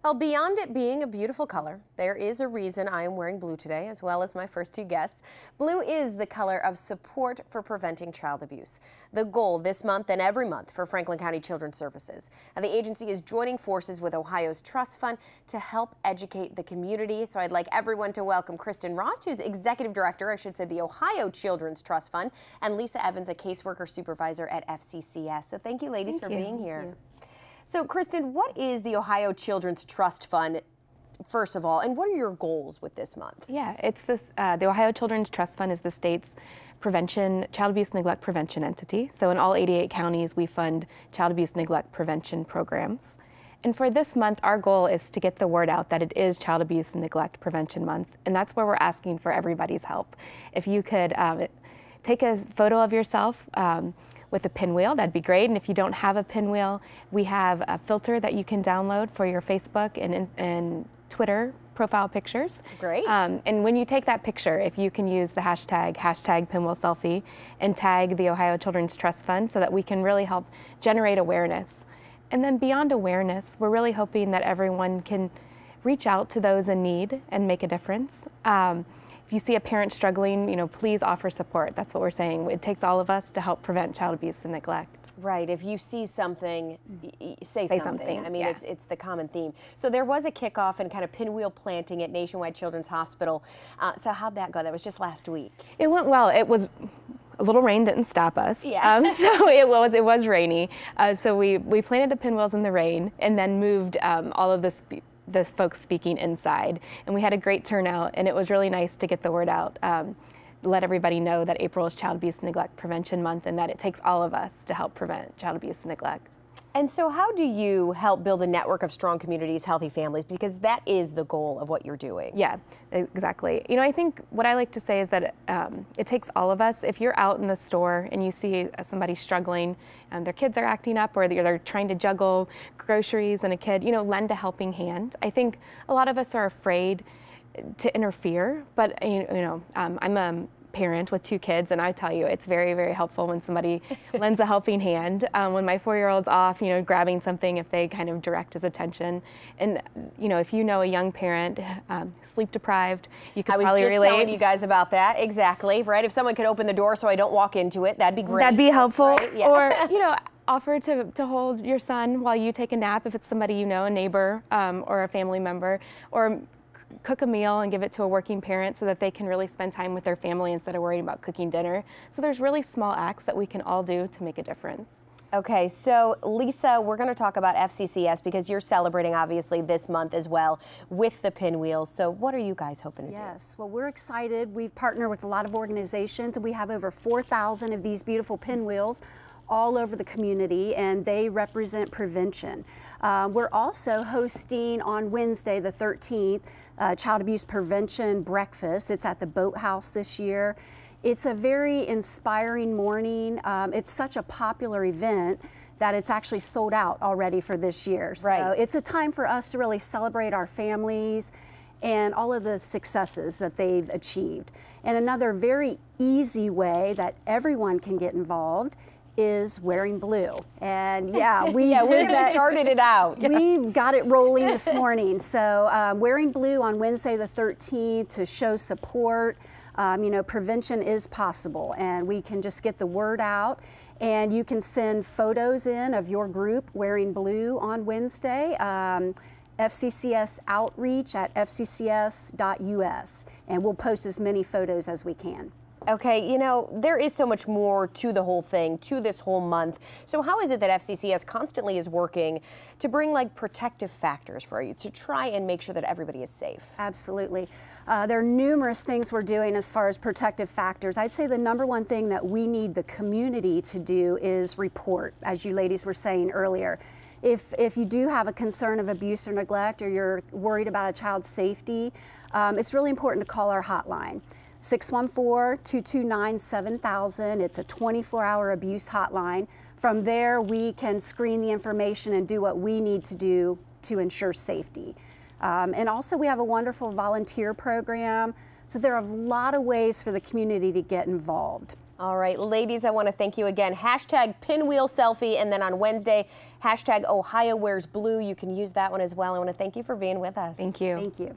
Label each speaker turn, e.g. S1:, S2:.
S1: Well, beyond it being a beautiful color, there is a reason I am wearing blue today, as well as my first two guests. Blue is the color of support for preventing child abuse. The goal this month and every month for Franklin County Children's Services. And the agency is joining forces with Ohio's Trust Fund to help educate the community. So I'd like everyone to welcome Kristen Rost, who's Executive Director, I should say, the Ohio Children's Trust Fund, and Leesa Evans, a Caseworker Supervisor at FCCS. So thank you, ladies, for being here. So, Kristen, what is the Ohio Children's Trust Fund, first of all, and what are your goals with this month?
S2: Yeah, it's this, the Ohio Children's Trust Fund is the state's child abuse neglect prevention entity. So in all 88 counties, we fund child abuse neglect prevention programs. And for this month, our goal is to get the word out that it is Child Abuse and Neglect Prevention Month, and that's where we're asking for everybody's help. If you could take a photo of yourself with a pinwheel, that'd be great. And if you don't have a pinwheel, we have a filter that you can download for your Facebook and Twitter profile pictures.
S1: Great.
S2: And when you take that picture, if you can use the hashtag pinwheel selfie and tag the Ohio Children's Trust Fund so that we can really help generate awareness. And then beyond awareness, we're really hoping that everyone can reach out to those in need and make a difference. If you see a parent struggling, please offer support. That's what we're saying. It takes all of us to help prevent child abuse and neglect.
S1: Right. If you see something, say something. I mean,
S2: yeah.
S1: it's the common theme. So there was a kickoff and kind of pinwheel planting at Nationwide Children's Hospital. So how'd that go? That was just last week.
S2: It went well. It was a little rain didn't stop us.
S1: Yeah.
S2: So it was rainy. So we planted the pinwheels in the rain and then moved all of the folks speaking inside, and we had a great turnout, and it was really nice to get the word out, let everybody know that April is Child Abuse and Neglect Prevention Month and that it takes all of us to help prevent child abuse and neglect.
S1: And so how do you help build a network of strong communities, healthy families? Because that is the goal of what you're doing.
S2: Yeah, exactly. I think what I like to say is that it takes all of us. If you're out in the store and you see somebody struggling, their kids are acting up or they're trying to juggle groceries and a kid, lend a helping hand. I think a lot of us are afraid to interfere, but I'm a parent with 2 kids, and I tell you, it's very, very helpful when somebody lends a helping hand. When my 4-year-old's off, grabbing something, if they kind of direct his attention. And, if you know a young parent, sleep deprived, you could probably relate.
S1: I was just telling you guys about that, exactly, right? If someone could open the door so I don't walk into it, that'd be great.
S2: That'd be helpful.
S1: Right? Yeah.
S2: Or, offer to hold your son while you take a nap if it's somebody you know, a neighbor or a family member, or cook a meal and give it to a working parent so that they can really spend time with their family instead of worrying about cooking dinner. So there's really small acts that we can all do to make a difference.
S1: Okay, so Leesa, we're going to talk about FCCS because you're celebrating obviously this month as well with the pinwheels. So what are you guys hoping to do?
S3: Yes, well, we're excited. We've partnered with a lot of organizations, and we have over 4,000 of these beautiful pinwheels all over the community, and they represent prevention. We're also hosting on Wednesday the 13th Child Abuse Prevention Breakfast. It's at the Boathouse this year. It's a very inspiring morning. It's such a popular event that it's actually sold out already for this year. So
S1: right.
S3: It's a time for us to really celebrate our families and all of the successes that they've achieved. And another very easy way that everyone can get involved is wearing blue. And yeah, we
S1: started it out.
S3: We got it rolling this morning. So wearing blue on Wednesday the 13th to show support. Prevention is possible, and we can just get the word out. And you can send photos in of your group wearing blue on Wednesday. FCCS outreach at fccs.us, and we'll post as many photos as we can.
S1: Okay, there is so much more to the whole thing, to this whole month. So how is it that FCCS constantly is working to bring protective factors for you, to try and make sure that everybody is safe?
S3: Absolutely. There are numerous things we're doing as far as protective factors. I'd say the number one thing that we need the community to do is report, as you ladies were saying earlier. If you do have a concern of abuse or neglect, or you're worried about a child's safety, it's really important to call our hotline. 614-229-7000. It's a 24-hour abuse hotline. From there, we can screen the information and do what we need to do to ensure safety. And also, we have a wonderful volunteer program. So there are a lot of ways for the community to get involved.
S1: All right, ladies, I want to thank you again. Hashtag pinwheel selfie, and then on Wednesday, hashtag Ohio wears blue. You can use that one as well. I want to thank you for being with us.
S2: Thank you.
S3: Thank you.